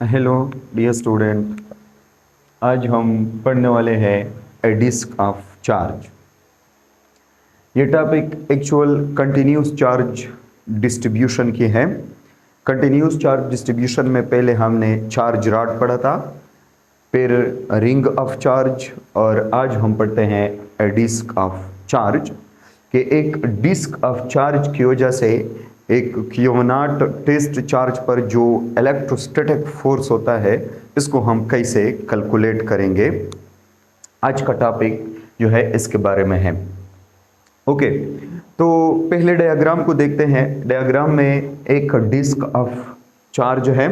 Hello dear student. आज हम पढ़ने वाले हैं ए डिस्क ऑफ चार्ज। ये topic actual continuous charge distribution की है। कंटिन्यूस चार्ज डिस्ट्रीब्यूशन में पहले हमने चार्ज रॉड पढ़ा था, फिर रिंग ऑफ चार्ज, और आज हम पढ़ते हैं ए डिस्क ऑफ चार्ज कि एक डिस्क ऑफ चार्ज की वजह से एक क्योनाट टेस्ट चार्ज पर जो इलेक्ट्रोस्टैटिक फोर्स होता है इसको हम कैसे कैलकुलेट करेंगे। आज का टॉपिक जो है इसके बारे में है। ओके, तो पहले डायग्राम को देखते हैं। डायग्राम में एक डिस्क ऑफ चार्ज है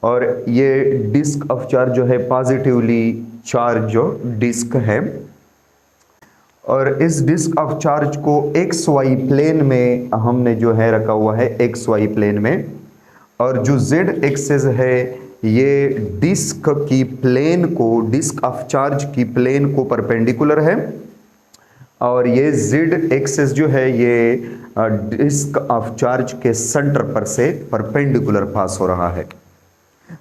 और ये डिस्क ऑफ चार्ज जो है पॉजिटिवली चार्ज जो डिस्क है, और इस डिस्क ऑफ चार्ज को एक्स वाई प्लेन में हमने जो है रखा हुआ है, एक्स वाई प्लेन में, और जो जेड एक्सिस है ये डिस्क की प्लेन को, डिस्क ऑफ चार्ज की प्लेन को परपेंडिकुलर है, और ये जेड एक्सिस जो है ये डिस्क ऑफ चार्ज के सेंटर पर से परपेंडिकुलर पास हो रहा है।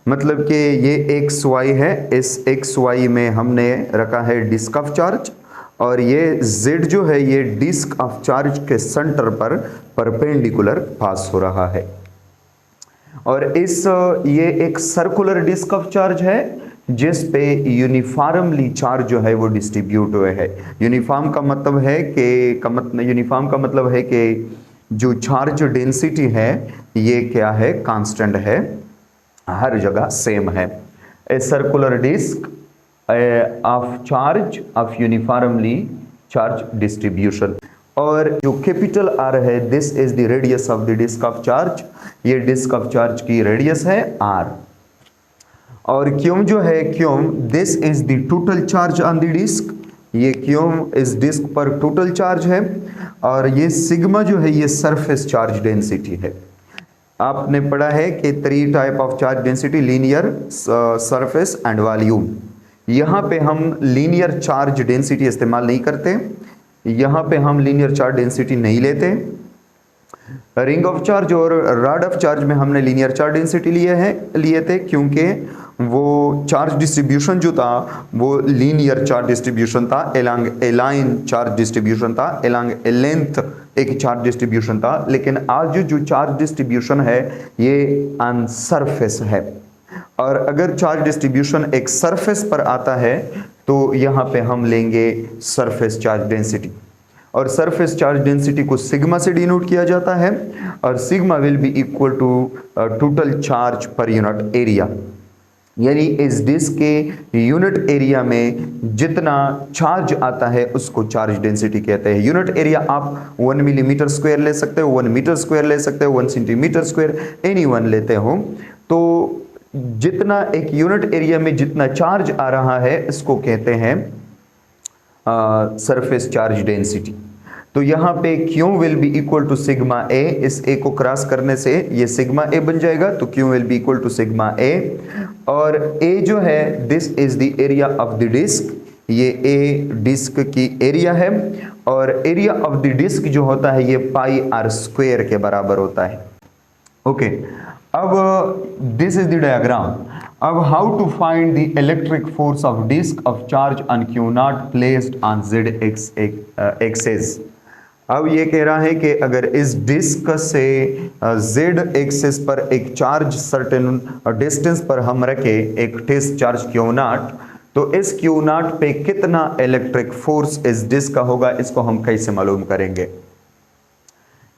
मतलब कि ये एक्स वाई है, इस एक्स वाई में हमने रखा है डिस्क ऑफ चार्ज, और ये Z जो है ये डिस्क ऑफ चार्ज के सेंटर पर परपेंडिकुलर पास हो रहा है। और ये एक सर्कुलर डिस्क ऑफ चार्ज है जिस पे यूनिफॉर्मली चार्ज जो है वो डिस्ट्रीब्यूट हुए है। यूनिफॉर्म का मतलब है कि जो चार्ज डेंसिटी है ये क्या है, कांस्टेंट है, हर जगह सेम है। A circular disc of charge of uniformly charge distribution. और जो कैपिटल आर है, this is the radius of the disc of charge. ये डिस्क ऑफ चार्ज की रेडियस है आर। और क्यूम जो है, Q this is the total charge on the disc. ये क्यूम इस डिस्क पर टोटल चार्ज है, और ये सिग्मा जो है ये सरफेस चार्ज डेंसिटी है। आपने पढ़ा है कि 3 type of charge density, linear, surface and volume. यहाँ पे हम लीनियर चार्ज डेंसिटी इस्तेमाल नहीं करते, यहाँ पे हम लीनियर चार्ज डेंसिटी नहीं लेते। रिंग ऑफ चार्ज और रॉड ऑफ चार्ज में हमने लीनियर चार्ज डेंसिटी लिए थे, क्योंकि वो चार्ज डिस्ट्रीब्यूशन जो था वो लीनियर चार्ज डिस्ट्रीब्यूशन था, एलॉन्ग ए लाइन चार्ज डिस्ट्रीब्यूशन था, एलॉन्ग ए लेंथ एक चार्ज डिस्ट्रीब्यूशन था। लेकिन आज जो चार्ज डिस्ट्रीब्यूशन है ये ऑन सरफेस है, और अगर चार्ज डिस्ट्रीब्यूशन एक सरफेस पर आता है तो यहाँ पे हम लेंगे सरफेस चार्ज डेंसिटी, और सरफेस चार्ज डेंसिटी को सिग्मा से डिनोट किया जाता है, और sigma will be equal to total charge per unit area. यानी इस डिस्क के यूनिट एरिया में जितना चार्ज आता है उसको चार्ज डेंसिटी कहते हैं। यूनिट एरिया आप 1 मिलीमीटर स्क्वायर ले सकते हो, 1 मीटर स्क्वायर ले सकते हो, 1 सेंटीमीटर स्क्वायर, एनी वन लेते हो। तो जितना एक यूनिट एरिया में जितना चार्ज आ रहा है इसको कहते हैं सरफेस चार्ज डेंसिटी। तो यहाँ पे Q will be equal to sigma A, इस ए को क्रॉस करने से ये सिग्मा ए बन जाएगा, तो Q will be equal to sigma A. और ए जो है this is the area of the disc, ये ए डिस्क की एरिया है, और एरिया ऑफ द डिस्क जो होता है ये पाई आर स्क्वायर के बराबर होता है। ओके, अब दिस इज द डायग्राम। अब how to find the electric force of disc of charge on Q naught placed on Z axis. अब ये कह रहा है कि अगर इस डिस्क से जेड एक्सिस पर एक चार्ज सर्टेन डिस्टेंस पर हम रखे, एक टेस्ट चार्ज क्यू नॉट, तो इस क्यू नॉट पे कितना इलेक्ट्रिक फोर्स इस डिस्क का होगा, इसको हम कैसे मालूम करेंगे।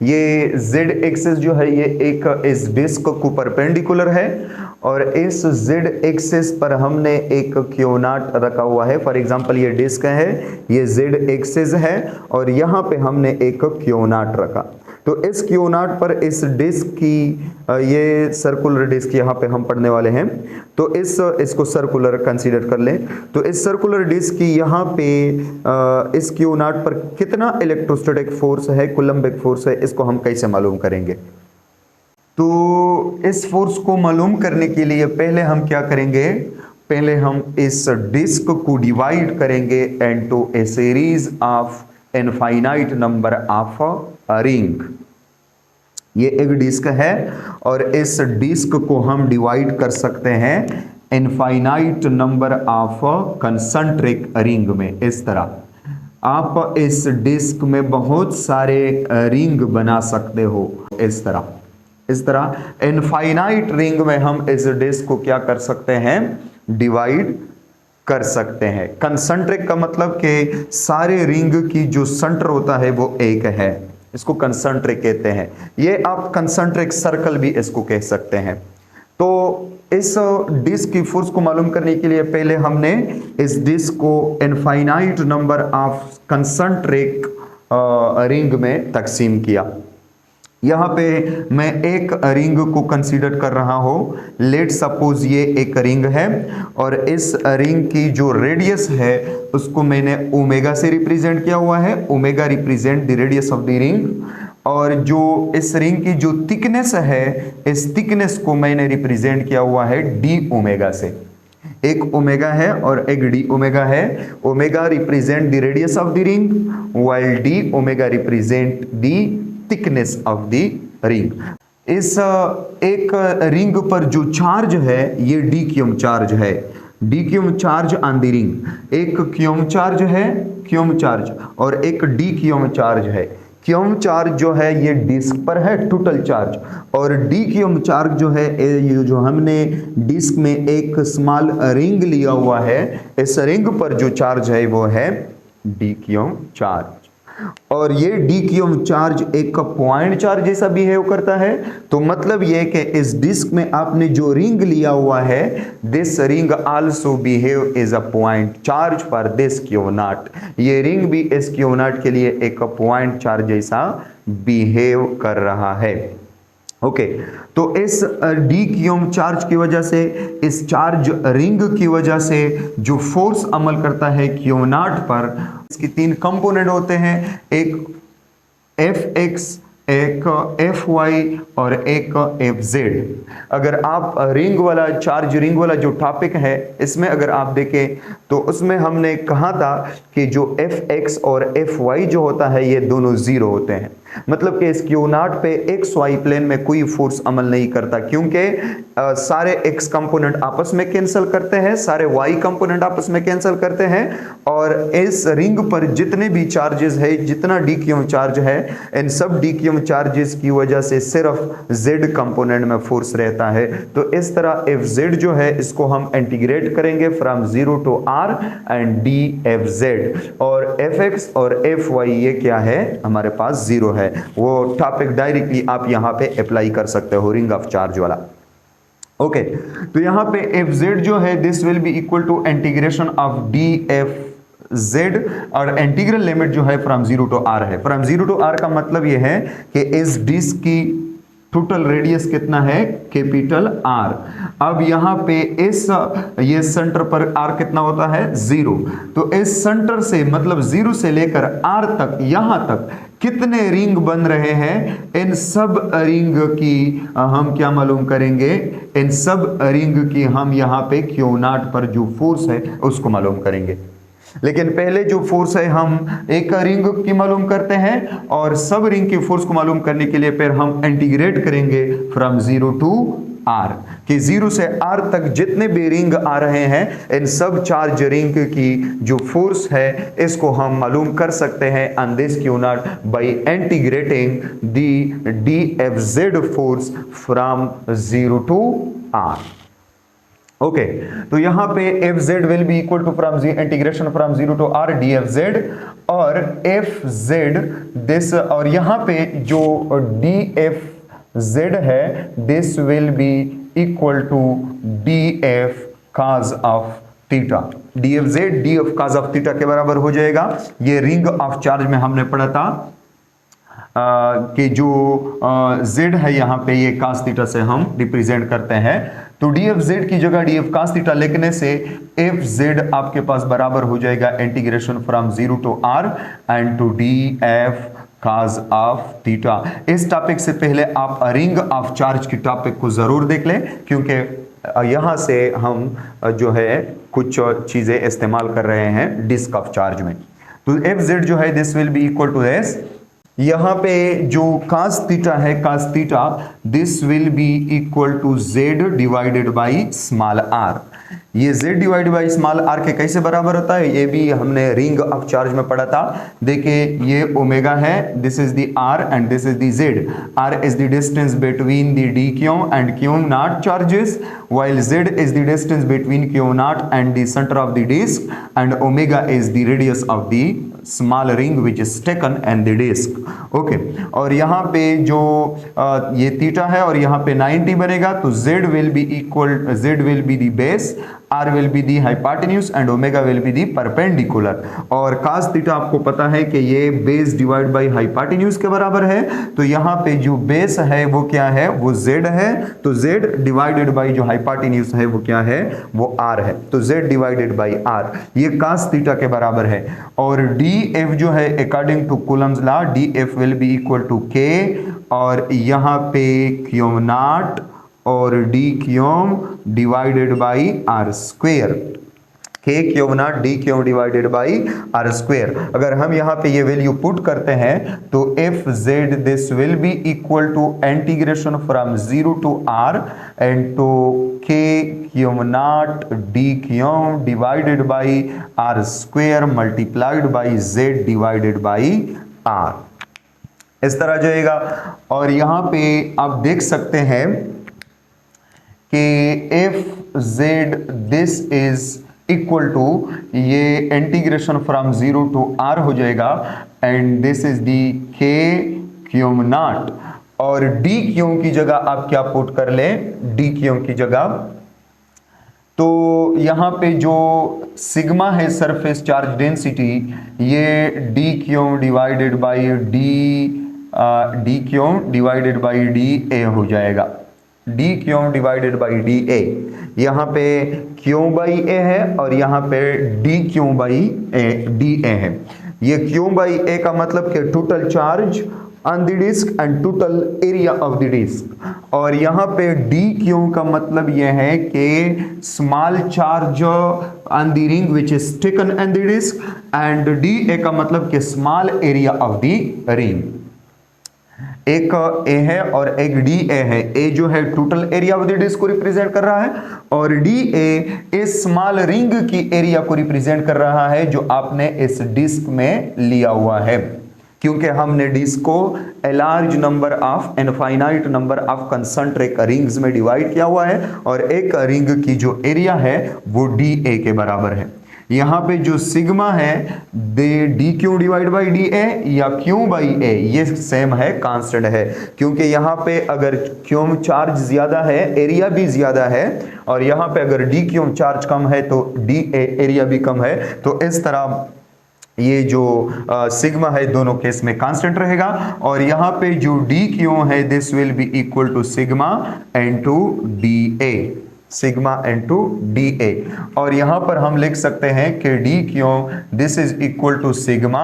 ये z एक्सिस जो है ये एक इस डिस्क को परपेंडिकुलर है, और इस z एक्सिस पर हमने एक क्यू नॉट रखा हुआ है। फॉर एग्जांपल ये डिस्क है, ये z एक्सिस है, और यहाँ पे हमने एक क्यू नॉट रखा। तो इस क्यू नॉट पर इस डिस्क की, ये सर्कुलर डिस्क यहाँ पे हम पढ़ने वाले हैं, तो इसको सर्कुलर कंसीडर कर लें। तो इस सर्कुलर डिस्क की यहाँ पे इस क्यू नॉट पर कितना इलेक्ट्रोस्टैटिक फोर्स है, कूलम्बिक फोर्स है, इसको हम कैसे मालूम करेंगे। तो इस फोर्स को मालूम करने के लिए पहले हम क्या करेंगे, पहले हम इस डिस्क को डिवाइड करेंगे into A series of infinite number of ring. ये एक डिस्क है और इस डिस्क को हम डिवाइड कर सकते हैं infinite number of concentric ring में। इस तरह आप इस डिस्क में बहुत सारे रिंग बना सकते हो। इस तरह इनफाइनाइट रिंग में हम इस डिस्क को क्या कर सकते हैं, डिवाइड कर सकते हैं। कंसंट्रिक का मतलब कि सारे रिंग की जो सेंटर होता है वो एक है, इसको कंसंट्रिक कहते हैं। ये आप कंसंट्रिक सर्कल भी इसको कह सकते हैं। तो इस डिस्क की फोर्स को मालूम करने के लिए पहले हमने इस डिस्क को infinite number of concentric ring में तकसीम किया। यहाँ पे मैं एक रिंग को कंसीडर कर रहा हूँ। लेट सपोज ये एक रिंग है और इस रिंग की जो रेडियस है उसको मैंने ओमेगा से रिप्रेजेंट किया हुआ है। Omega represent the radius of the ring. और जो इस रिंग की जो थिकनेस है, इस थिकनेस को मैंने रिप्रेजेंट किया हुआ है डी ओमेगा से। एक ओमेगा है और एक डी ओमेगा है। Omega represent the radius of the ring while D omega represent the thickness of the ring. इस एक रिंग पर जो चार्ज है ये डी क्यूम चार्ज है। D Qayyum charge on the ring. एक क्यूम चार्ज है, क्यूम चार्ज, और एक डी क्यूम चार्ज है। क्यूम चार्ज जो है ये डिस्क पर है टोटल चार्ज, और डी क्यूम चार्ज जो है ये जो हमने डिस्क में एक स्मॉल रिंग लिया हुआ है, इस रिंग पर जो चार्ज है वो है डी क्यूम चार्ज। और ये डी क्यूम चार्ज एक पॉइंट चार्ज जैसा बिहेव करता है। तो मतलब ये कि इस डिस्क में आपने जो रिंग लिया हुआ है, this ring also behave as a point charge for this Q naught. ये रिंग भी इस क्यू नॉट के लिए एक पॉइंट चार्ज जैसा बिहेव कर रहा है। ओके, तो इस डी क्यूम चार्ज की वजह से, इस चार्ज रिंग की वजह से जो फोर्स अमल करता है क्यू नॉट पर, इसकी तीन कंपोनेंट होते हैं, एक एफ एक्स, एक एफ वाई और एक एफ जेड। अगर आप रिंग वाला चार्ज, रिंग वाला जो टॉपिक है इसमें अगर आप देखें तो उसमें हमने कहा था कि जो एफ एक्स और एफ वाई जो होता है ये दोनों जीरो होते हैं। मतलब कि इस क्यू नॉट पे एक्स वाई प्लेन में कोई फोर्स अमल नहीं करता, क्योंकि सारे एक्स कंपोनेंट आपस में कैंसिल करते हैं, सारे वाई कंपोनेंट आपस में कैंसिल करते हैं, और इस रिंग पर जितने भी चार्जेस है, जितना डी क्यू चार्ज है, इन सब डी क्यू चार्जेस की वजह से सिर्फ जेड कंपोनेंट में फोर्स रहता है। तो इस तरह एफ जेड जो है इसको हम इंटीग्रेट करेंगे from 0 to R and d F Z, और एफ एक्स और एफ वाई ये क्या है हमारे पास जीरो है। वो टॉपिक डायरेक्टली आप यहां पे अप्लाई कर सकते हो, रिंग ऑफ चार्ज वाला। ओके, तो यहां पे एफ जेड जो है this will be equal to integration of d F Z, और इंटीग्रल लिमिट जो है फ्रॉम 0 टू आर है। फ्रॉम 0 टू आर का मतलब ये है कि इस डिस्क की टोटल रेडियस कितना है, कैपिटल आर। अब यहां पे इस ये सेंटर पर आर कितना होता है, 0। तो इस सेंटर से मतलब 0 से लेकर आर तक, यहां तक कितने रिंग बन रहे हैं, इन सब रिंग की हम क्या मालूम करेंगे, इन सब रिंग की हम यहां पे क्यू नॉट पर जो फोर्स है उसको मालूम करेंगे। लेकिन पहले जो फोर्स है हम एक रिंग की मालूम करते हैं, और सब रिंग की फोर्स को मालूम करने के लिए फिर हम इंटीग्रेट करेंगे फ्रॉम 0 टू आर, कि 0 से आर तक जितने भी रिंग आ रहे हैं इन सब चार्ज रिंग की जो फोर्स है इसको हम मालूम कर सकते हैं on this Q naught by integrating the d F Z force from 0 to R. Okay, तो यहां पे F Z will be equal to from integration from 0 to R d F Z, और एफ जेड दिस, और यहां पे जो d F Z है this will be equal to d F cos of theta. D F Z d F cos of theta के बराबर हो जाएगा। ये रिंग ऑफ चार्ज में हमने पढ़ा था कि जो z है यहाँ पे ये cos थीटा से हम रिप्रेजेंट करते हैं। तो डी एफ जेड की जगह डी एफ cos थीटा लिखने से एफ जेड आपके पास बराबर हो जाएगा integration from 0 to R and to d F cos of theta. इस टॉपिक से पहले आप रिंग ऑफ चार्ज की टॉपिक को जरूर देख लें, क्योंकि यहां से हम जो है कुछ चीजें इस्तेमाल कर रहे हैं डिस्क ऑफ चार्ज में। तो एफ जेड जो है this will be equal to this यहाँ पे जो cos थीटा है, cos theta this will be equal to z divided by small r। ये z divide by small r के कैसे बराबर होता है, ये भी हमने रिंग ऑफ चार्ज में पढ़ा था। देखिए ये ओमेगा है, this is the r and this is the z। r is the distance between the d q and q not charges, while z is the distance between q naught and the center of the disk, and omega is the radius of the small ring which is taken and the disk। Okay, और यहाँ पे जो ये theta है और यहाँ पे 90 बनेगा, तो z will be equal, z will be the base, r will be the hypotenuse and omega will be the perpendicular। और cos थीटा आपको पता है कि ये बेस डिवाइड बाई हाइपोटेन्यूज के बराबर है, तो यहाँ पे जो बेस है वो क्या है, वो z है, तो z डिवाइडेड बाई जो हाइपोटेन्यूज है वो क्या है, वो r है, तो z डिवाइडेड बाई r, ये cos थीटा के बराबर है। और df जो है according to Coulomb's law, df will be equal to k, और यहाँ पे q नॉट और d q divided by r square, k cube naught d cube divided by r square. अगर हम यहाँ पे ये वैल्यू पुट करते हैं तो F Z this will be equal to integration from 0 to r and to k cube naught d cube divided by r square multiplied by z divided by r, इस तरह जाएगा। और यहाँ पे आप देख सकते हैं कि F Z this is equal to, ये इंटीग्रेशन फ्रॉम 0 टू r हो जाएगा, and this is the K cube naught, और डी क्यूब की जगह आप क्या पुट कर लें, डी क्यूब की जगह, तो यहाँ पे जो सिग्मा है सरफेस चार्ज डेंसिटी, ये d cube divided by d cube divided by d A हो जाएगा, d cube divided by d A. यहाँ पे क्यूब बाई ए है और यहाँ पे d cube by d A है। ये क्यूब बाई ए का मतलब कि total charge on the disc and total area of the disc, और यहाँ पे डी क्यूब का मतलब ये है कि small charge on the ring which is taken on the disc, and d A का मतलब कि small area of the ring. एक ए है और एक डी ए है, ए जो है total area of the disc को रिप्रेजेंट कर रहा है, और डी ए इस स्मॉल रिंग की एरिया को रिप्रेजेंट कर रहा है जो आपने इस डिस्क में लिया हुआ है, क्योंकि हमने डिस्क को a large number of infinite number of concentric rings में डिवाइड किया हुआ है, और एक रिंग की जो एरिया है वो डी ए के बराबर है। यहाँ पे जो सिग्मा है D Q divide by d ए या क्यू बाई ए, ये सेम है, कांस्टेंट है, क्योंकि यहाँ पे अगर क्यू चार्ज ज्यादा है एरिया भी ज्यादा है, और यहाँ पे अगर डी क्यू चार्ज कम है तो डी ए एरिया भी कम है, तो इस तरह ये जो सिग्मा है दोनों केस में कांस्टेंट रहेगा। और यहाँ पे जो डी क्यू है this will be equal to sigma into d A, sigma into d A, और यहां पर हम लिख सकते हैं कि d Q this is equal to sigma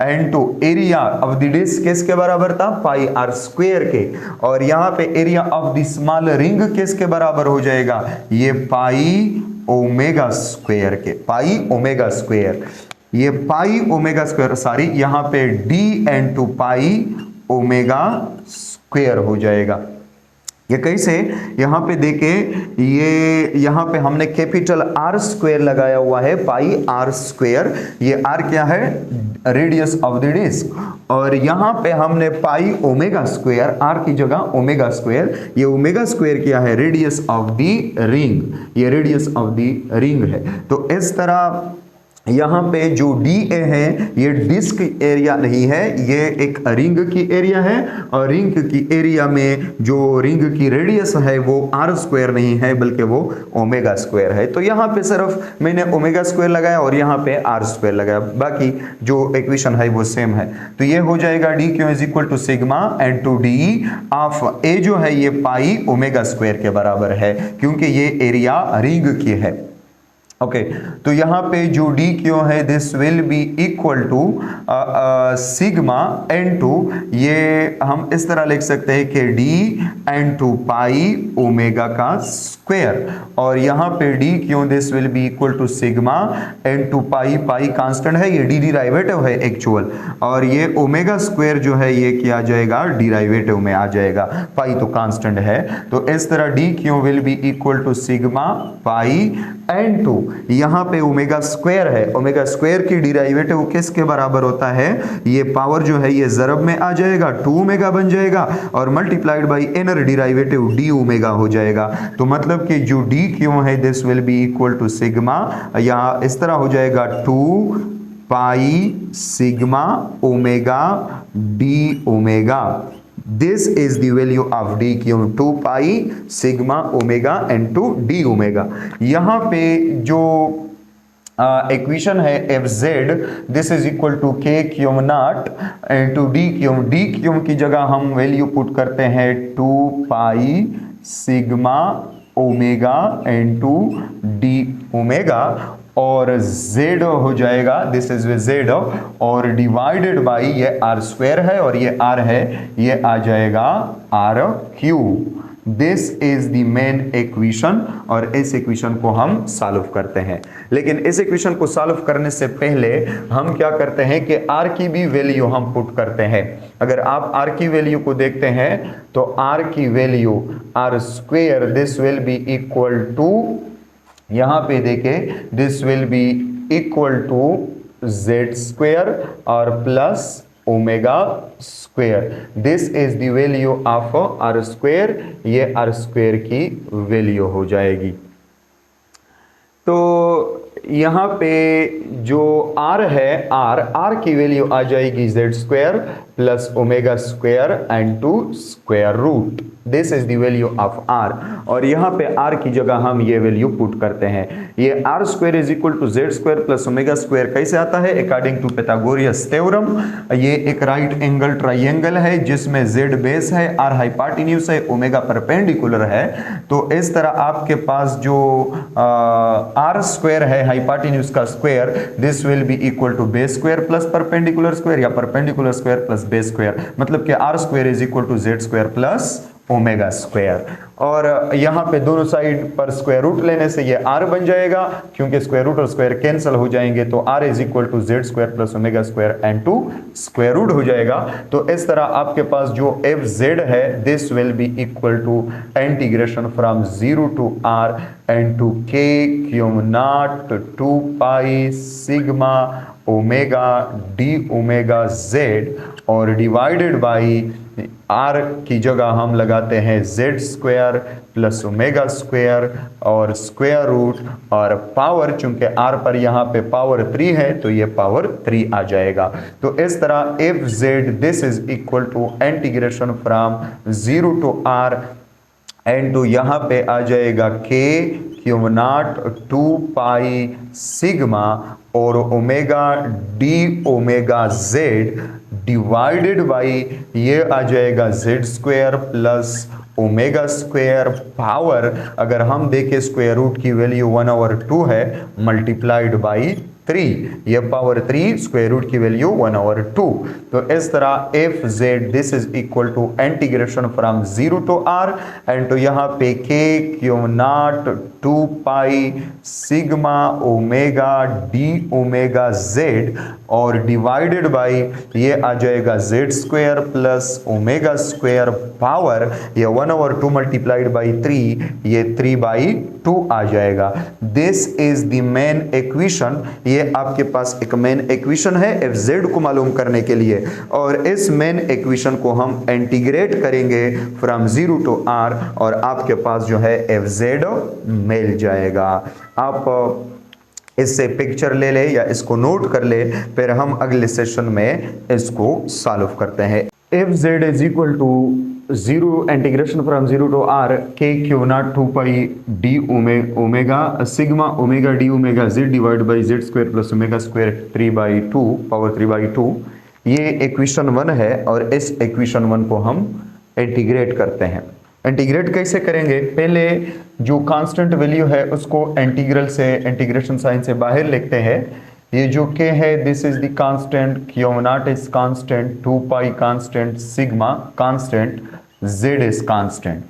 into area of the disc किसके बराबर था, पाई आर स्क्वायर के, और यहां पे area of the small ring किसके बराबर हो जाएगा, ये पाई ओमेगा स्क्वायर के, पाई ओमेगा स्क्वायर, ये पाई ओमेगा स्क्वायर, सॉरी यहां पे डी इनटू पाई ओमेगा स्क्वायर हो जाएगा। ये कैसे, यहाँ पे देखे, ये यहाँ पे हमने कैपिटल आर स्क्वायर लगाया हुआ है, पाई आर स्क्वायर, ये आर क्या है, रेडियस ऑफ द डिस्क, और यहाँ पे हमने पाई ओमेगा स्क्वायर, आर की जगह ओमेगा स्क्वायर, ये ओमेगा स्क्वायर क्या है, रेडियस ऑफ द रिंग, ये रेडियस ऑफ द रिंग है। तो इस तरह यहाँ पे जो डी ए है ये डिस्क एरिया नहीं है, ये एक रिंग की एरिया है, और रिंग की एरिया में जो रिंग की रेडियस है वो आर स्क्वायर नहीं है बल्कि वो ओमेगा स्क्वायर है। तो यहाँ पे सिर्फ मैंने ओमेगा स्क्वायर लगाया और यहाँ पे आर स्क्वायर लगाया, बाकी जो इक्वेशन है वो सेम है। तो ये हो जाएगा d q is equal to sigma and to d of A जो है ये पाई ओमेगा स्क्वायर के बराबर है, क्योंकि ये एरिया रिंग की है। ओके तो यहाँ पे जो डी क्यों है, this will be equal to sigma N to, ये हम इस तरह लिख सकते हैं कि d into pi omega का स्क्वायर, और यहाँ पे d Q, this will be equal to sigma N to pi, pi constant है, ये डी डिराइवेटिव है एक्चुअल, और ये ओमेगा स्क्वायर जो है ये क्या आ जाएगा, डिराइवेटिव में आ जाएगा, पाई तो कांस्टेंट है। तो इस तरह d Q will be equal to sigma pi into, यहाँ पे ओमेगा स्क्वायर है, ओमेगा स्क्वायर की डिराइवेटिव किसके बराबर होता है, ये पावर जो है ये ज़रब में आ जाएगा, 2 ओमेगा बन जाएगा, और multiplied by inner derivative d omega हो जाएगा। तो मतलब कि जो डी क्यों है, this will be equal to sigma, यहाँ इस तरह हो जाएगा 2 pi sigma omega d omega. This is the value of d q, 2 pi sigma omega and to D omega. यहाँ पे जो इक्वेशन है F Z, this is equal to k q naught and to d q, D Qayyum की जगह हम value put करते हैं 2 pi sigma omega and to D omega, और z हो जाएगा, दिस इज z, और डिवाइडेड बाई ये r स्क्वायर है और ये r है, ये आ जाएगा r cube. This is the main equation, और इस इक्वेशन को हम सॉल्व करते हैं। लेकिन इस इक्वेशन को सॉल्व करने से पहले हम क्या करते हैं कि r की भी वैल्यू हम पुट करते हैं। अगर आप r की वैल्यू को देखते हैं तो r की value r square, this will be equal to, यहाँ पे देखें, this will be equal to Z square और plus omega square. This is the value of r square, ये आर स्क्वायर की वैल्यू हो जाएगी। तो यहाँ पे जो r है, r की वैल्यू आ जाएगी Z square plus omega square and to square root, this is the value of r, और यहाँ पे r की जगह हम ये वैल्यू पुट करते हैं। ये r square is equal to Z square plus omega square कैसे आता है, अकॉर्डिंग टू पाइथागोरस थ्योरम। ये एक राइट एंगल ट्राइंगल है जिसमें z बेस है, r हाइपोटेन्यूज है, ओमेगा परपेंडिकुलर है। तो इस तरह आपके पास जो r स्क्वायर है हाइपोटेन्यूज का square, this will be equal to base square plus perpendicular square या perpendicular square plus base square, मतलब कि r square is equal to Z square plus omega square, और यहाँ पे दोनों साइड पर स्क्वायर रूट लेने से ये r बन जाएगा, क्योंकि स्क्वायर रूट और स्क्वायर कैंसिल हो जाएंगे, तो r is equal to Z square plus omega square and to square root हो जाएगा। तो इस तरह आपके पास जो एफ जेड है, this will be equal to integration from 0 to r and to k Q naught 2 pi sigma omega d omega Z, और डिवाइडेड बाई r की जगह हम लगाते हैं Z square plus omega square और स्क्वायर रूट, और power चूंकि r पर यहाँ पे पावर 3 है तो ये पावर 3 आ जाएगा। तो इस तरह F Z, this is equal to integration from 0 to r and to यहाँ पे आ जाएगा k cube naught 2 pi sigma और omega d omega z divided by ये आ जाएगा Z square plus omega square power, अगर हम देखें स्क्वायर रूट की वैल्यू 1/2 है, मल्टीप्लाइड बाई 3, ये पावर 3, स्क्वायर रूट की वैल्यू 1/2। तो इस तरह F Z, this is equal to integration from 0 to r and तो यहाँ पे k cube naught 2 pi sigma omega d omega Z और डिवाइडेड बाई ये आ जाएगा Z square plus omega square power, ये 1/2 मल्टीप्लाइड बाई 3, ये 3/2 आ जाएगा। This is the main equation, ये आपके पास एक मेन इक्वेशन है एफ जेड को मालूम करने के लिए, और इस मेन इक्वेशन को हम इंटीग्रेट करेंगे फ्रॉम 0 टू r और आपके पास जो है एफ जेड मिल जाएगा। आप इससे पिक्चर ले ले या इसको नोट कर ले, फिर हम अगले सेशन में इसको सॉल्व करते हैं। F Z is equal to 0 integration from 0 to r k Q naught 2 pi d omega sigma omega d omega Z divide by Z square plus omega square 3/2 power 3/2। ये इक्वेशन 1 है और इस equation 1 को हम integrate करते हैं। Integrate कैसे करेंगे, पहले जो कांस्टेंट वैल्यू है उसको इंटीग्रल से, इंटीग्रेशन साइन से बाहर लिखते हैं। ये जो k है this is the constant, q0 is constant, 2 pi constant, sigma constant, z is constant.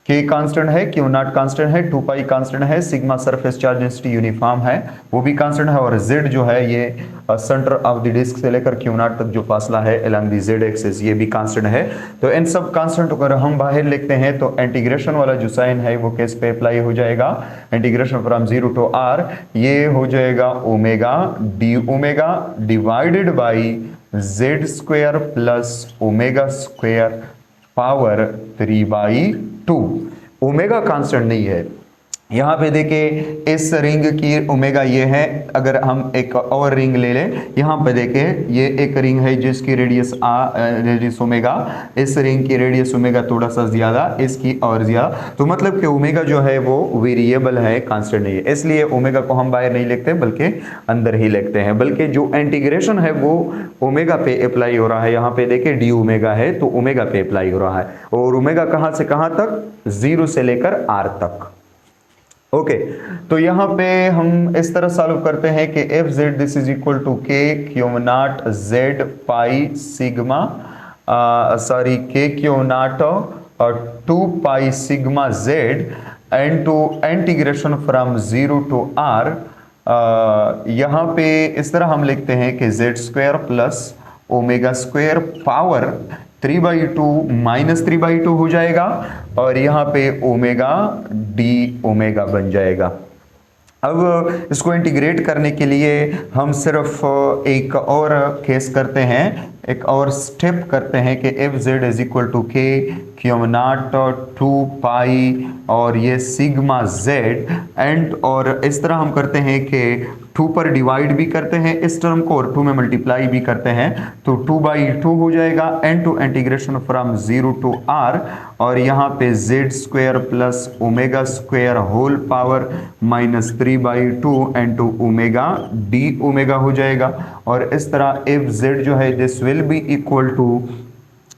k constant है, q0 कांस्टेंट है, 2 पाई कांस्टेंट है, sigma surface charge density uniform है वो भी कांस्टेंट है, और z जो है ये सेंटर ऑफ द डिस्क से लेकर q0 तक जो फासला है अलोंग द z एक्सिस ये भी कांस्टेंट है। तो इन सब कांस्टेंट को अगर हम बाहर लिखते हैं तो इंटीग्रेशन वाला जो साइन है वो किस पे अप्लाई हो जाएगा, इंटीग्रेशन फ्रॉम 0 टू r ये हो जाएगा omega d omega divided by z square plus omega square power 3/2। Omega constant नहीं है, यहाँ पे देखिए इस रिंग की ओमेगा ये है, अगर हम एक और रिंग ले लें, यहाँ पे देखिए ये एक रिंग है जिसकी रेडियस ओमेगा, इस रिंग की रेडियस ओमेगा थोड़ा सा ज्यादा, इसकी और ज्यादा, तो मतलब कि ओमेगा जो है वो वेरिएबल है, कांस्टेंट नहीं है, इसलिए ओमेगा को हम बाहर नहीं लिखते बल्कि अंदर ही लिखते हैं, बल्कि जो इंटीग्रेशन है वो ओमेगा पे अप्लाई हो रहा है। यहाँ पे देखिए डी ओमेगा है तो ओमेगा पे अप्लाई हो रहा है, और ओमेगा कहाँ से कहाँ तक, 0 से लेकर r तक। ओके तो यहाँ पे हम इस तरह सॉल्व करते हैं कि F Z this is equal to के Q naught z pi sigma k Q naught 2 pi sigma Z and to integration from 0 to r। यहाँ पे इस तरह हम लिखते हैं कि z square plus omega square power 3/2 minus 3/2 हो जाएगा, और यहाँ पे ओमेगा डी ओमेगा बन जाएगा। अब इसको इंटीग्रेट करने के लिए हम सिर्फ एक और केस करते हैं, एक और स्टेप करते हैं कि F Z is equal to के क्यू नॉट 2 पाई और ये सिग्मा जेड एंड, और इस तरह हम करते हैं कि 2 पर डिवाइड भी करते हैं इस टर्म को और 2 में मल्टीप्लाई भी करते हैं, तो 2/2 हो जाएगा and to integration from 0 to r, और यहाँ पे Z square plus omega square whole power minus 3/2 and two omega d omega हो जाएगा। और इस तरह एफ जेड जो है this will be equal to,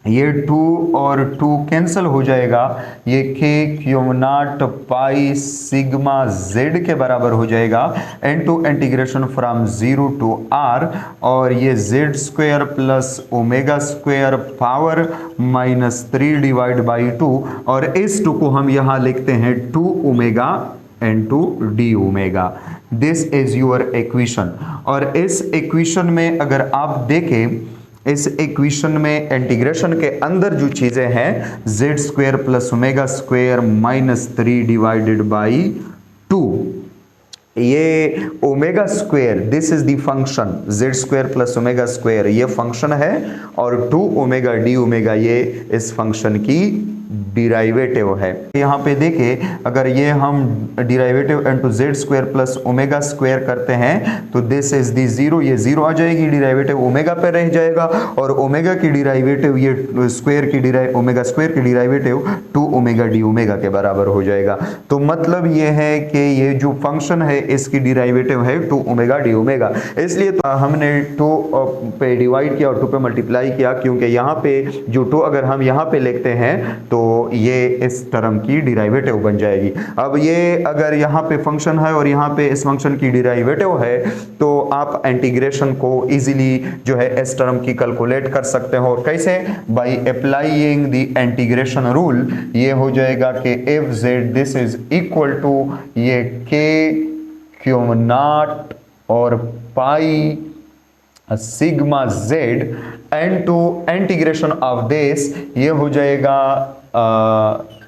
ये 2 और 2 कैंसिल हो जाएगा, ये K Q naught pi sigma Z के बराबर हो जाएगा and to integration from 0 to r, और ये Z square plus omega square power minus 3/2, और इस 2 को हम यहाँ लिखते हैं 2 omega and to D omega. This is your equation. और इस इक्वेशन में अगर आप देखें, इस इक्वेशन में इंटीग्रेशन के अंदर जो चीजें हैं, Z square plus omega square minus 3/2, ये omega square this is the function, Z square plus omega square ये फंक्शन है, और 2 ओमेगा डी ओमेगा ये इस फंक्शन की डिराइवेटिव है। यहाँ पे देखिए अगर ये हम derivative into Z square plus omega square करते हैं तो दिस इज दी 0, ये 0 आ जाएगी, डिराइवेटिव ओमेगा पे रह जाएगा, और ओमेगा की डिराइवेटिव ये स्क्वायर की ओमेगा स्क्वायर की डिराइवेटिव 2 ओमेगा डी ओमेगा के बराबर हो जाएगा। तो मतलब ये है कि ये जो फंक्शन है इसकी डिराइवेटिव है 2 ओमेगा डी ओमेगा, इसलिए तो हमने 2 पे डिवाइड किया और 2 पे मल्टीप्लाई किया, क्योंकि यहाँ पे जो 2 अगर हम यहाँ पे लिखते हैं तो ये इस टर्म की डिराइवेटिव बन जाएगी। अब ये अगर यहाँ पे फंक्शन है और यहाँ पे इस फंक्शन की डिराइवेटिव है तो आप इंटीग्रेशन को इजीली जो है इस टर्म की कैलकुलेट कर सकते हो। कैसे? By applying the integration rule. ये हो जाएगा कि F Z this is equal to ये के क्यू नॉट और pi sigma Z and to integration of this ये हो जाएगा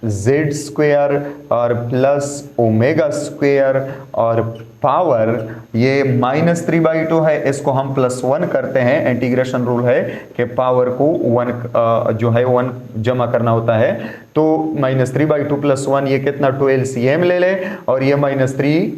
जेड स्क्वायर और प्लस ओमेगा स्क्वायर और पावर ये माइनस 3/2 है, इसको हम +1 करते हैं। इंटीग्रेशन रूल है कि पावर को 1 जो है 1 जमा करना होता है, तो -3/2 +1 ये कितना 2 LCM ले ले, और ये -3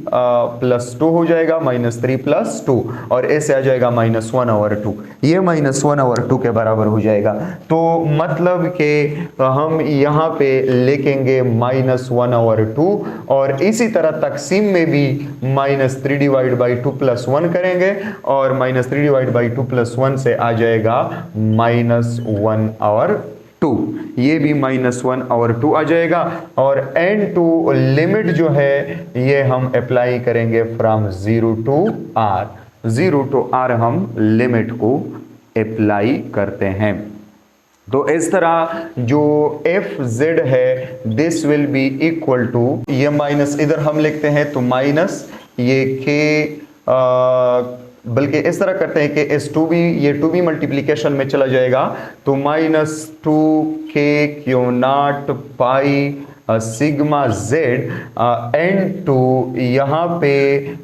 +2 हो जाएगा, -3 + 2, और ऐसे आ जाएगा -1/2। ये -1/2 के बराबर हो जाएगा। तो मतलब कि हम यहाँ पे लिखेंगे -1/2, और इसी तरह तकसीम में भी -3/2 +1 करेंगे, और -3/2 +1 से आ जाएगा -1/2। 2, ये भी -1/2 आ जाएगा। और n2 लिमिट जो है ये हम अप्लाई करेंगे from 0 to r, 0 to r हम लिमिट को अप्लाई करते हैं। तो इस तरह जो एफ जेड है this will be equal to, ये माइनस इधर हम लिखते हैं तो माइनस ये के, बल्कि इस तरह करते हैं कि इस 2b, ये 2b मल्टीप्लीकेशन में चला जाएगा तो -2k pi sigma Z n2 यहाँ पे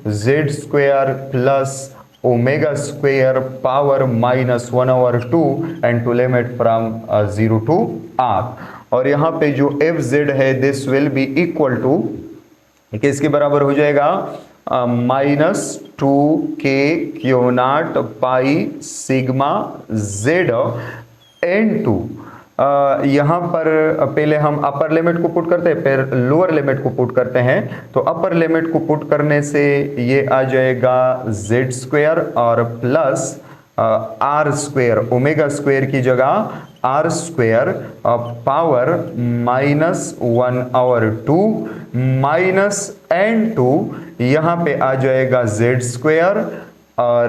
Z square plus omega square power -1/2 and two limit from 0 to r। और यहाँ पे जो एफ जेड है this will be equal to किसके बराबर हो जाएगा, -2k pi sigma Z n2। यहाँ पर पहले हम अपर लिमिट को पुट करते हैं फिर लोअर लिमिट को पुट करते हैं। तो अपर लिमिट को पुट करने से ये आ जाएगा जेड स्क्वायर और plus are square, omega square की जगह R square power -1/2 minus n2, यहाँ पे आ जाएगा जेड स्क्वायर और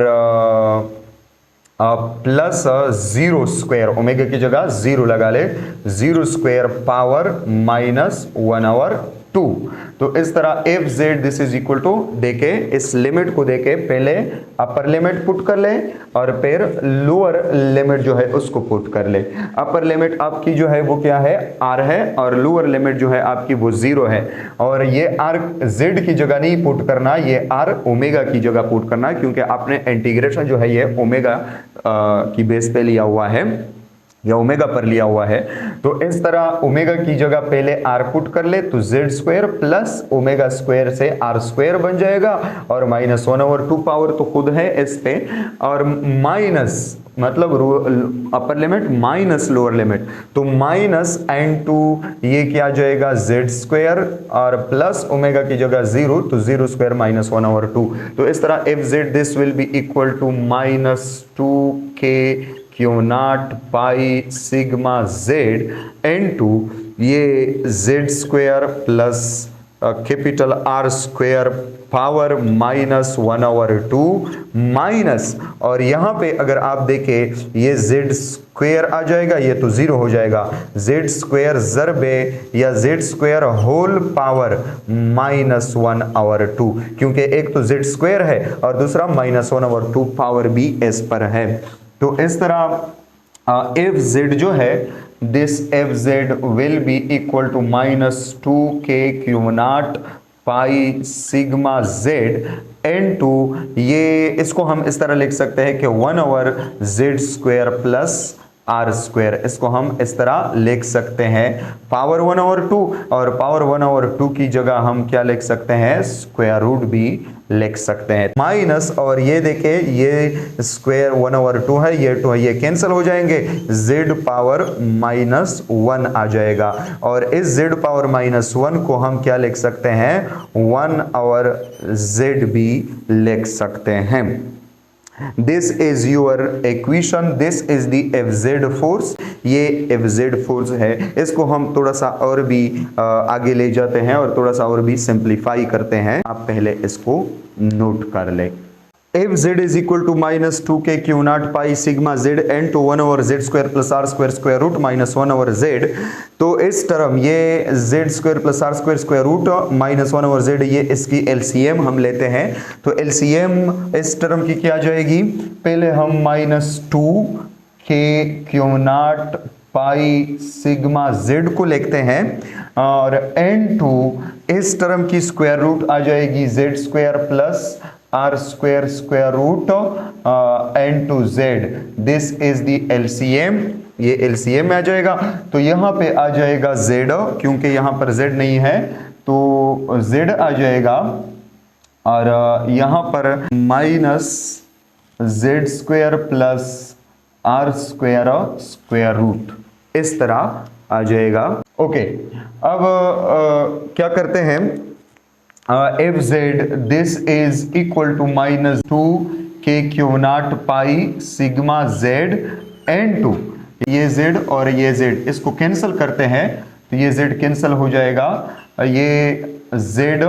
प्लस 0 स्क्वायर, ओमेगा की जगह 0 लगा ले, 0 स्क्वायर पावर -1/2। तो इस तरह F Z this is equal to देके, इस लिमिट को देके पहले अपर लिमिट पुट कर ले और फिर लोअर लिमिट जो है उसको पुट कर ले। अपर लिमिट आपकी जो है वो क्या है, आर है, और लोअर लिमिट जो है आपकी वो 0 है। और ये आर जेड की जगह नहीं पुट करना, ये आर ओमेगा की जगह पुट करना, क्योंकि आपने इंटीग्रेशन जो है ये ओमेगा की बेस पे लिया हुआ है या ओमेगा पर लिया हुआ है। तो इस तरह ओमेगा की जगह पहले आर पुट कर ले तो Z square plus omega square से आर स्क्वायर बन जाएगा और -1/2 पावर तो खुद है इस पे, और माइनस मतलब upper limit minus lower limit, तो -n2 ये क्या आ जाएगा जेड स्क्वायर और प्लस ओमेगा की जगह 0 तो 0 स्क्वायर -1/2। तो इस तरह F Z this will be equal to -2k pi sigma Z n2, ये Z square plus capital R square power -1/2 minus, और यहाँ पे अगर आप देखें ये जेड स्क्वायर आ जाएगा, ये तो 0 हो जाएगा, जेड स्क्वायर ज़रबे या जेड स्क्वायर होल पावर -1/2, क्योंकि एक तो जेड स्क्वायर है और दूसरा -1/2 पावर भी इस पर है। तो इस तरह एफ जेड जो है this F Z will be equal to -2k pi sigma Z n2, ये इसको हम इस तरह लिख सकते हैं कि 1/z square plus are square, इसको हम इस तरह लिख सकते हैं पावर 1/2, और पावर 1/2 की जगह हम क्या लिख सकते हैं, स्क्वायर रूट भी लिख सकते हैं। माइनस, और ये देखें ये स्क्वायर 1/2 है, ये 2 है, ये कैंसिल हो जाएंगे, z पावर -1 आ जाएगा, और इस z पावर -1 को हम क्या लिख सकते हैं, 1/z भी लिख सकते हैं। This is your equation, this is the FZ force, ये FZ force है। इसको हम थोड़ा सा और भी आगे ले जाते हैं और थोड़ा सा और भी सिंप्लीफाई करते हैं। आप पहले इसको नोट कर ले। FZ is equal to -2k pi sigma Z n2 1/z square plus are square square root -1/z। तो इस टर्म ये z square plus are square square root -1/z, ये इसकी LCM हम लेते हैं। तो LCM इस टर्म की क्या जाएगी, पहले हम -2k पाई सिग्मा Z को लिखते हैं, और n2 इस टर्म की स्क्वायर रूट आ जाएगी z square plus are square square root n2z, this is the LCM, ये LCM में आ जाएगा। तो यहाँ पे आ जाएगा z, क्योंकि यहाँ पर z नहीं है तो z आ जाएगा, और यहाँ पर -z square plus are square square root, इस तरह आ जाएगा। ओके, अब क्या करते हैं, F Z this is equal to -2k pi sigma Z n2, ये z और ये z इसको कैंसिल करते हैं तो ये z कैंसिल हो जाएगा, ये z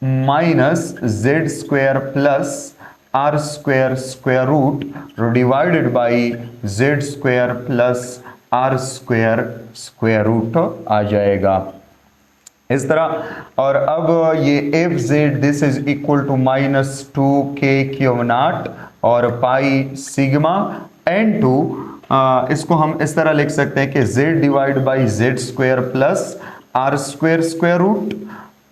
minus z square plus are square square root divided by Z square plus are square square root आ जाएगा इस तरह। और अब ये f Z this is equal to minus 2k Q naught और पाई सिग्मा एन टू, इसको हम इस तरह लिख सकते हैं कि z divide by Z square plus are square square root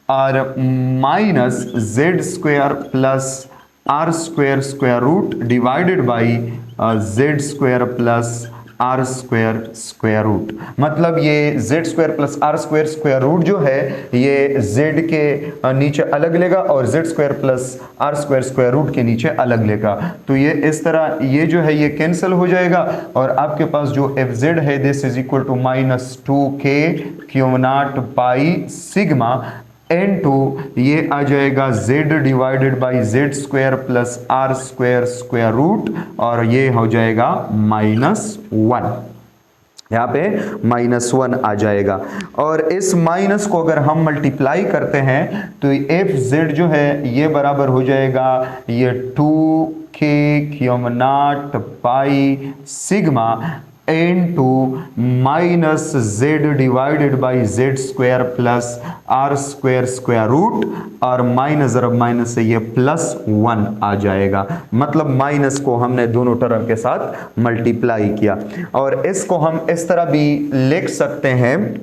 और minus z square plus are square square root divided by Z square plus are square square root. मतलब ये Z square plus are square square root जो है ये z के नीचे अलग लेगा और z square plus are square square root के नीचे अलग लेगा। तो ये इस तरह ये जो है ये कैंसिल हो जाएगा और आपके पास जो एफ जेड है this is equal to minus 2k Q naught pi sigma N to, ये आ जाएगा z divided by Z square plus are square square root और ये हो जाएगा -1, यहाँ पे -1 आ जाएगा। और इस माइनस को अगर हम मल्टीप्लाई करते हैं तो एफ जेड जो है ये बराबर हो जाएगा ये 2k Q naught pi sigma N two minus Z divided by Z square plus are square square root और माइनस अरब माइनस से ये +1 आ जाएगा। मतलब माइनस को हमने दोनों टर्म के साथ मल्टीप्लाई किया। और इसको हम इस तरह भी लिख सकते हैं,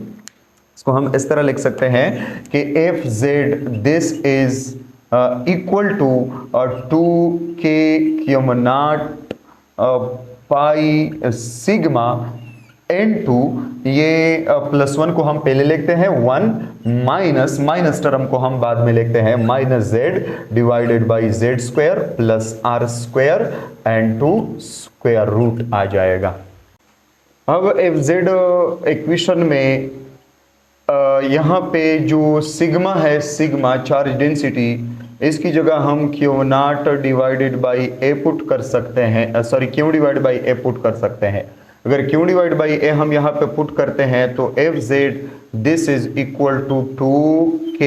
इसको हम इस तरह लिख सकते हैं कि F Z this is equal to 2k Q naught pi sigma N to, ये +1 को हम पहले लिखते हैं 1 माइनस टर्म को हम बाद में लिखते हैं minus Z divided by Z square plus are square and to square root आ जाएगा। अब एफ जेड इक्वेशन में यहाँ पे जो सिग्मा है, सिग्मा चार्ज डेंसिटी, इसकी जगह हम Q naught divided by A put कर सकते हैं, sorry Q divide by A put कर सकते हैं। अगर क्यू डिवाइड बाई ए हम यहाँ पे पुट करते हैं तो F Z this is equal to 2k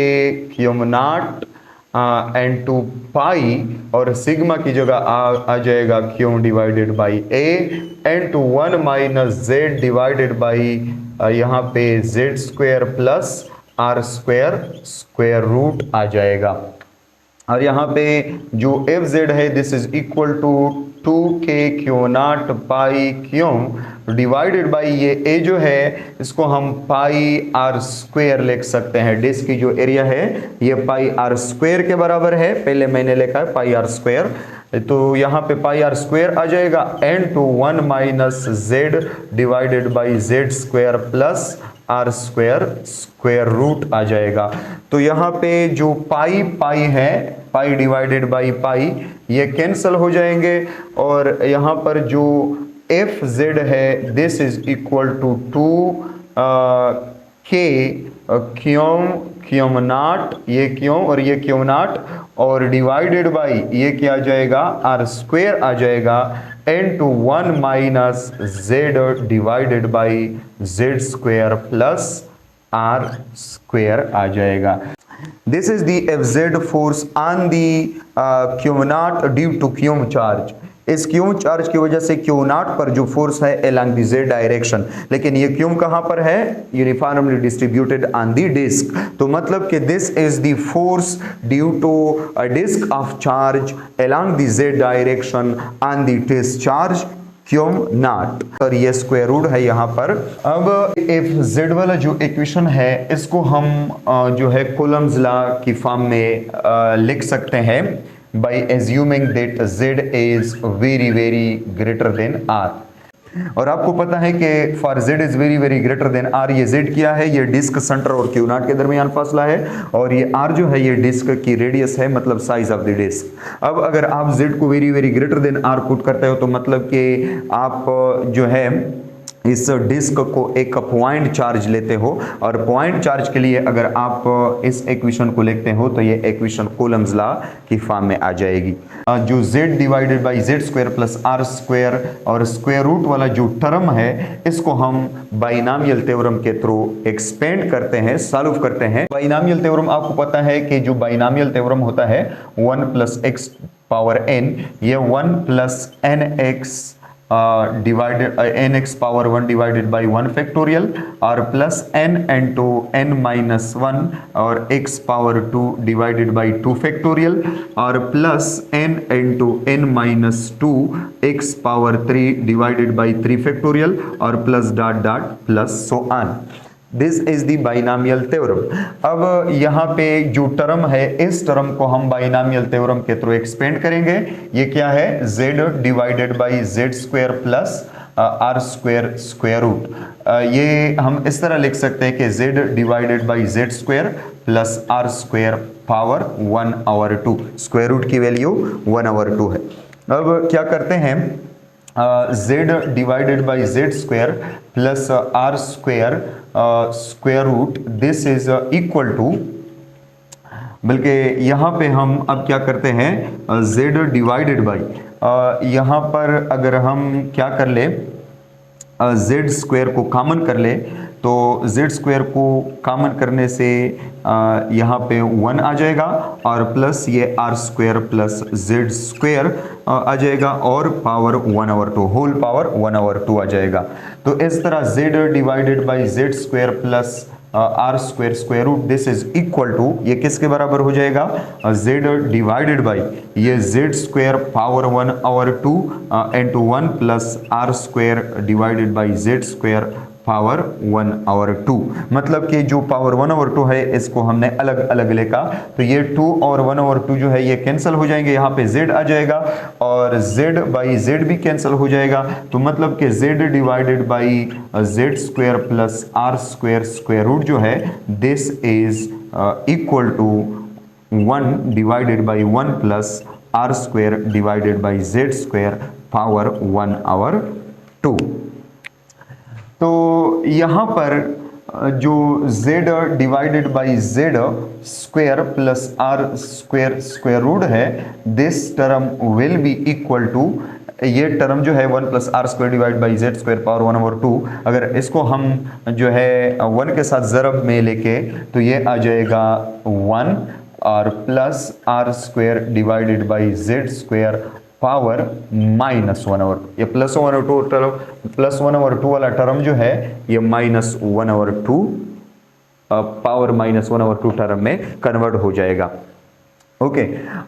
Q naught and 2 pi और सिग्मा की जगह आ जाएगा Q divided by A and to 1 minus Z divided by यहाँ पे Z square plus are square square root आ जाएगा। और यहाँ पे जो एफ जेड है this is equal to 2k Q naught pi Q divided by ये ए जो है इसको हम पाई आर स्क्वायर लिख सकते हैं। डिस्क की जो एरिया है ये पाई आर स्क्वायर के बराबर है, पहले मैंने लिखा है पाई आर स्क्वायर, तो यहाँ पे पाई आर स्क्वायर आ जाएगा and to 1 minus Z divided by Z square plus are square square root आ जाएगा। तो यहाँ पे जो पाई पाई है, पाई डिवाइडेड बाई पाई, ये कैंसिल हो जाएंगे और यहाँ पर जो एफ जेड है this is equal to 2k Q naught, ये क्यों और ये क्यू नॉट और डिवाइडेड बाई ये क्या आ जाएगा आर स्क्वायर आ जाएगा and to 1 minus Z divided by Z square plus are square आ जाएगा। This is the F Z force on the Q naught due to Q charge. इस क्यू चार्ज की वजह से क्यू नॉट पर जो फोर्स है अलोंग द जेड डायरेक्शन, लेकिन ये क्यू कहां पर है, uniformly distributed on the disc. तो मतलब कि this is the force due to a disc of charge along the Z direction on the discharge Q naught, और ये स्क्वायर रूट है यहाँ पर। अब एफ जेड वाला जो इक्वेशन है इसको हम जो है कूलम्स लॉ की फॉर्म में लिख सकते हैं by assuming that z is very very greater than r। और आपको पता है कि for z is very very greater than r, ये z क्या है, ये डिस्क सेंटर और क्यू नॉट के दरमियान फासला है और ये r जो है ये डिस्क की रेडियस है, मतलब साइज ऑफ द डिस्क। अब अगर आप z को very very greater then r put करते हो तो मतलब कि आप जो है इस डिस्क को एक पॉइंट चार्ज लेते हो और पॉइंट चार्ज के लिए अगर आप इस इक्वेशन को लिखते हो तो ये इक्वेशन कूलम्स लॉ की फॉर्म में आ जाएगी। जो z divided by Z square plus are square और स्क्वायर रूट वाला जो टर्म है इसको हम बाइनॉमियल थ्योरम के थ्रू एक्सपेंड करते हैं, सॉल्व करते हैं। बाइनॉमियल थ्योरम आपको पता है कि जो बाइनॉमियल थ्योरम होता है 1 + x पावर n, ये 1 + nx divided nx power 1 divided by 1 factorial और plus n into n minus 1 और x power 2 divided by 2 factorial और plus n into n minus 2 x power 3 divided by 3 factorial और plus dot dot plus so on. This is the binomial theorem. अब यहाँ पे जो term है इस term को हम बाइनॉमियल थ्योरम के थ्रू एक्सपेंड करेंगे। ये क्या है, z divided by Z square plus are square square root. ये हम इस तरह लिख सकते हैं कि z divided by Z square plus are square power 1/2, square root की वैल्यू 1/2 है। अब क्या करते हैं, z divided by Z square plus are square square root, this is equal to, बल्कि यहाँ पे हम अब क्या करते हैं, z डिवाइडेड बाई, यहाँ पर अगर हम क्या कर ले, z स्क्वायर को कॉमन कर ले तो z स्क्वायर को कॉमन करने से यहाँ पे 1 आ जाएगा और प्लस ये are square plus Z square आ जाएगा और पावर 1/2, होल पावर 1/2 आ जाएगा। तो इस तरह z divided by Z square plus are square square root, this is equal to, ये किसके बराबर हो जाएगा, z डिवाइडेड बाई ये Z square power 1/2 into 1 plus are square divided by Z square power 1/2। मतलब कि जो पावर 1/2 है इसको हमने अलग अलग लिखा, तो ये 2 और 1/2 जो है ये कैंसिल हो जाएंगे, यहाँ पे z आ जाएगा और z बाई z भी कैंसिल हो जाएगा। तो मतलब कि z divided by Z square plus are square square root जो है this is equal to 1 divided by 1 plus are square divided by Z square power 1/2। तो यहाँ पर जो z divided by Z square plus are square square root है, this term will be equal to, ये term जो है 1 plus are square divide by Z square power 1/2, अगर इसको हम जो है 1 के साथ ज़रब में लेके तो ये आ जाएगा 1 और plus are square divided by Z square power -1/2। ये +1/2 टर्म, +1/2 वाला टर्म जो है ये -1/2 पावर -1/2 टर्म में कन्वर्ट हो जाएगा। ओके,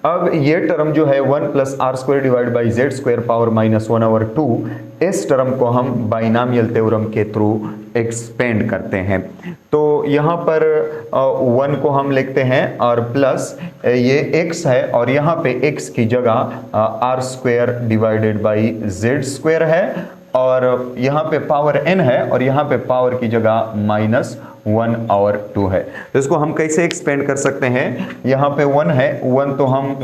अब ये टर्म जो है 1 plus are square divide by Z square power -1/2, इस टर्म को हम बाइनॉमियल थ्योरम के थ्रू एक्सपेंड करते हैं। तो यहाँ पर 1 को हम लिखते हैं और प्लस ये x है और यहाँ पे x की जगह R square divided by Z square है और यहाँ पे पावर n है और यहाँ पे पावर की जगह -1/2 है। तो इसको हम कैसे एक्सपेंड कर सकते हैं, यहाँ पे 1 है, 1 तो हम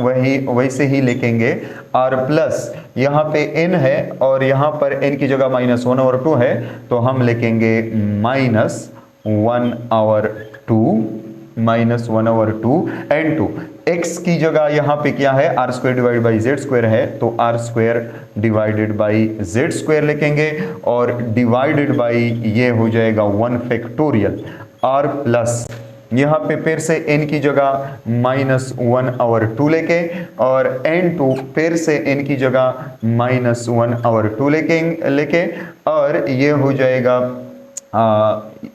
वैसे ही लिखेंगे और प्लस यहाँ पे n है और यहाँ पर n की जगह -1/2 है तो हम लिखेंगे -1/2 इंटू x की जगह यहाँ पे क्या है, R square divide by Z square है तो R square divided by Z square लिखेंगे और डिवाइडेड बाई ये हो जाएगा 1 फैक्टोरियल और प्लस यहाँ पे फिर से n की जगह -1/2 लेके और n2 फिर से n की जगह -1/2 लेके और ये हो जाएगा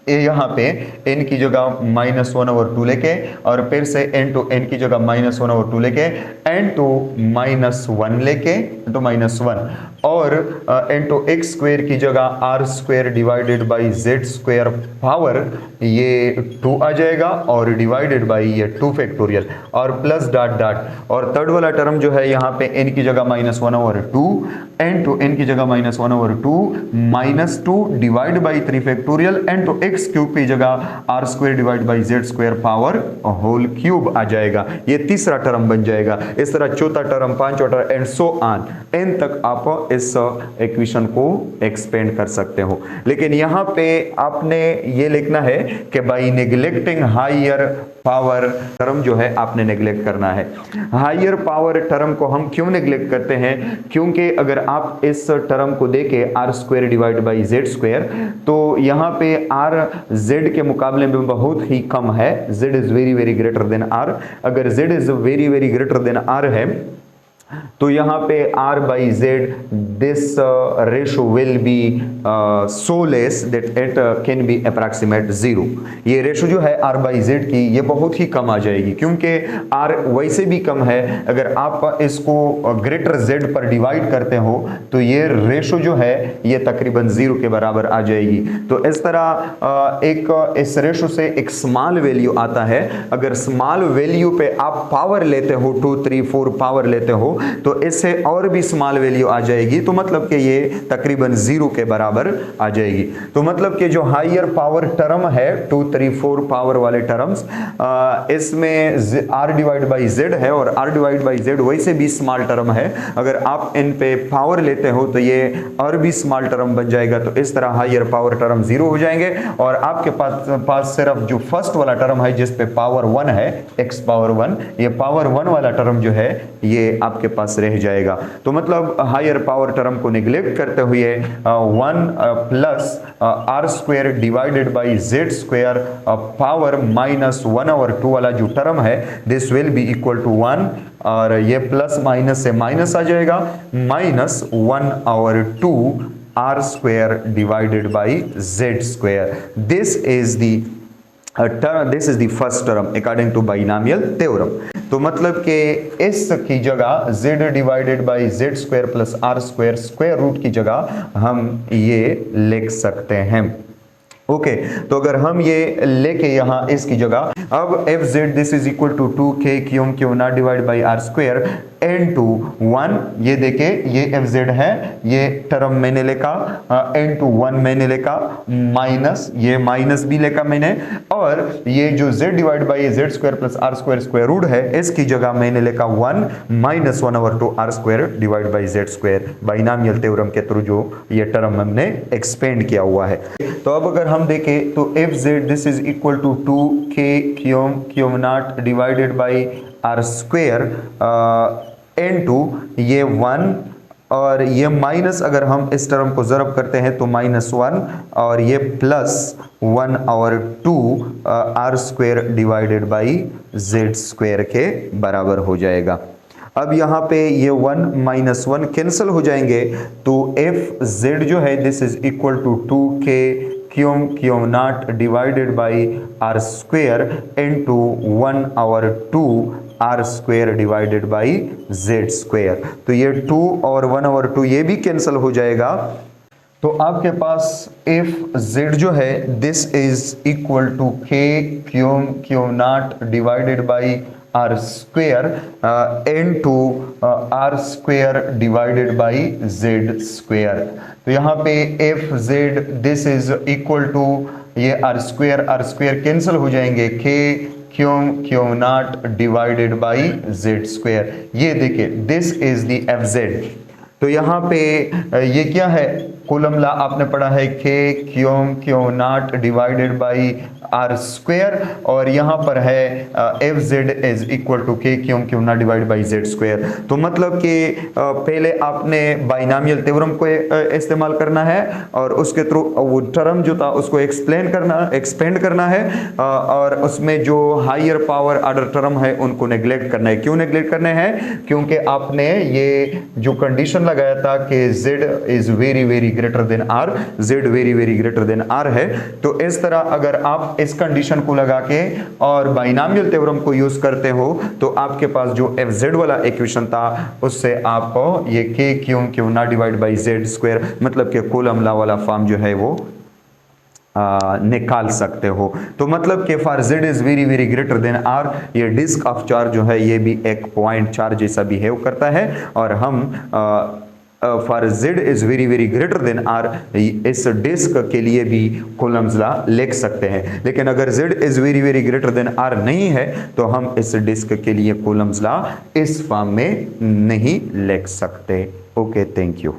यहाँ पे n की जगह -1/2 लेके और फिर से n की जगह -1/2 लेके n2 -1 लेके -1 और x स्क्वायर की जगह R square divided by Z square power ये 2 आ जाएगा और डिवाइडेड बाई ये 2 फैक्टोरियल और प्लस डॉट डॉट और थर्ड वाला टर्म जो है यहाँ पे n की जगह -1/2 n की जगह -1/2 -2 divide by 3 factorial n X cube की जगह R square divide by Z square power whole cube आ जाएगा, ये तीसरा टर्म बन जाएगा। इस तरह चौथा टर्म, पांचवा term and so on, N तक आप इस इक्वेशन को एक्सपेंड कर सकते हो। लेकिन यहां पे आपने ये लिखना है कि by neglecting higher power term जो है आपने नेग्लेक्ट करना है। हायर पावर टर्म को हम क्यों नेग्लेक्ट करते हैं? क्योंकि अगर आप इस टर्म को देखें R square divide by Z square, तो यहाँ पे आर जेड के मुकाबले में बहुत ही कम है। Z is very very greater than R. अगर Z is very very greater than R है तो यहाँ पे r by z this ratio will be so less that it can be approximate 0। ये रेशो जो है r by z की ये बहुत ही कम आ जाएगी, क्योंकि r वैसे भी कम है। अगर आप इसको ग्रेटर z पर डिवाइड करते हो तो ये रेशो जो है ये तकरीबन 0 के बराबर आ जाएगी। तो इस तरह एक इस रेशो से एक स्मॉल वैल्यू आता है। अगर स्मॉल वैल्यू पे आप पावर लेते हो 2 3 4 पावर लेते हो तो इससे और भी स्मॉल वैल्यू आ जाएगी, तो मतलब कि ये तकरीबन 0 के बराबर आ जाएगी। तो मतलब कि जो हायर पावर टर्म है 2 3 4 पावर वाले टर्म्स, इसमें r डिवाइड बाई z है और r डिवाइड बाई z वैसे भी स्मॉल टर्म है। अगर आप इन पे पावर लेते हो तो ये और भी स्मॉल टर्म बन जाएगा। तो इस तरह हायर पावर टर्म 0 हो जाएंगे और आपके पास सिर्फ जो फर्स्ट वाला टर्म है जिस पे पावर 1 है, x पावर 1, ये पावर 1 वाला टर्म जो है ये आपके पास रह जाएगा। तो मतलब हायर पावर टर्म को निगलेक्ट करते हुए 1 plus are square divided by Z square power minus 1/2 वाला जो टर्म है this will be equal to 1, और ये प्लस माइनस से माइनस आ जाएगा, minus 1/2 R square divided by Z square. This is the first term according to binomial theorem. तो मतलब कि इस की जगह z divided by Z square plus are square square root की जगह हम ये लिख सकते हैं। ओके, तो अगर हम ये लेके यहाँ इसकी जगह अब F Z this is equal to 2k Q naught divide by R square n2 1, ये देखे ये एफ जेड है, ये टर्म मैंने लिखा, n2 1 मैंने लिखा, माइनस ये माइनस भी लिखा मैंने, और ये जो z divide by Z square plus are square square root है इसकी जगह मैंने लिखा 1 minus 1/2 R square divide by Z square. Binomial theorem के थ्रू जो ये टर्म हमने एक्सपेंड किया हुआ है। तो अब अगर हम देखें तो F Z this is equal to 2k Q naught divided by R square n2, ये 1 और ये माइनस, अगर हम इस टर्म को ज़रब करते हैं तो -1 और ये plus 1/2 R square divided by Z square के बराबर हो जाएगा। अब यहाँ पे ये 1 माइनस 1 कैंसिल हो जाएंगे, तो एफ जेड जो है this is equal to 2k Q naught divided by R square into 1/2 R square divided by Z square. तो ये 2 और 1/2 ये भी कैंसिल हो जाएगा। तो आपके पास एफ जेड जो है this is equal to k Q naught divided by R square into R square divided by Z square. तो यहाँ पे F Z this is equal to ये आर स्क्वायर कैंसिल हो जाएंगे, k Q naught divided by Z square. ये देखिए this is the F Z. तो यहाँ पे ये क्या है, कॉलम लॉ आपने पढ़ा है, k Q naught divided by R square, और यहाँ पर है F Z is equal to k Q naught divide by Z square. तो मतलब कि पहले आपने बाइनॉमियल थ्योरम को इस्तेमाल करना है और उसके थ्रू वो टर्म जो था उसको एक्सपेंड करना है, और उसमें जो हायर पावर ऑर्डर टर्म है उनको नेग्लेक्ट करना है। क्यों नेग्लेक्ट करने हैं? क्योंकि आपने ये जो कंडीशन लगाया था कि z is very very greater then r, z very very greater then r है। तो इस तरह अगर आप इस कंडीशन को लगा के और बाइनॉमियल थ्योरम को यूज करते हो तो आपके पास जो एफ जेड वाला इक्वेशन था उससे आप ये k Q naught divide by Z square मतलब कि कॉलम लॉ वाला फॉर्म जो है वो निकाल सकते हो। तो मतलब कि for z is very very greater then r, ये डिस्क ऑफ चार्ज जो है ये भी एक पॉइंट चार्ज जैसा बिहेव करता है, और हम for z is very very greater then r, इस डिस्क के लिए भी कूलम्स लॉ लिख सकते हैं। लेकिन अगर z is very very greater then r नहीं है तो हम इस डिस्क के लिए कूलम्स लॉ इस फॉर्म में नहीं लिख सकते। Okay, thank you.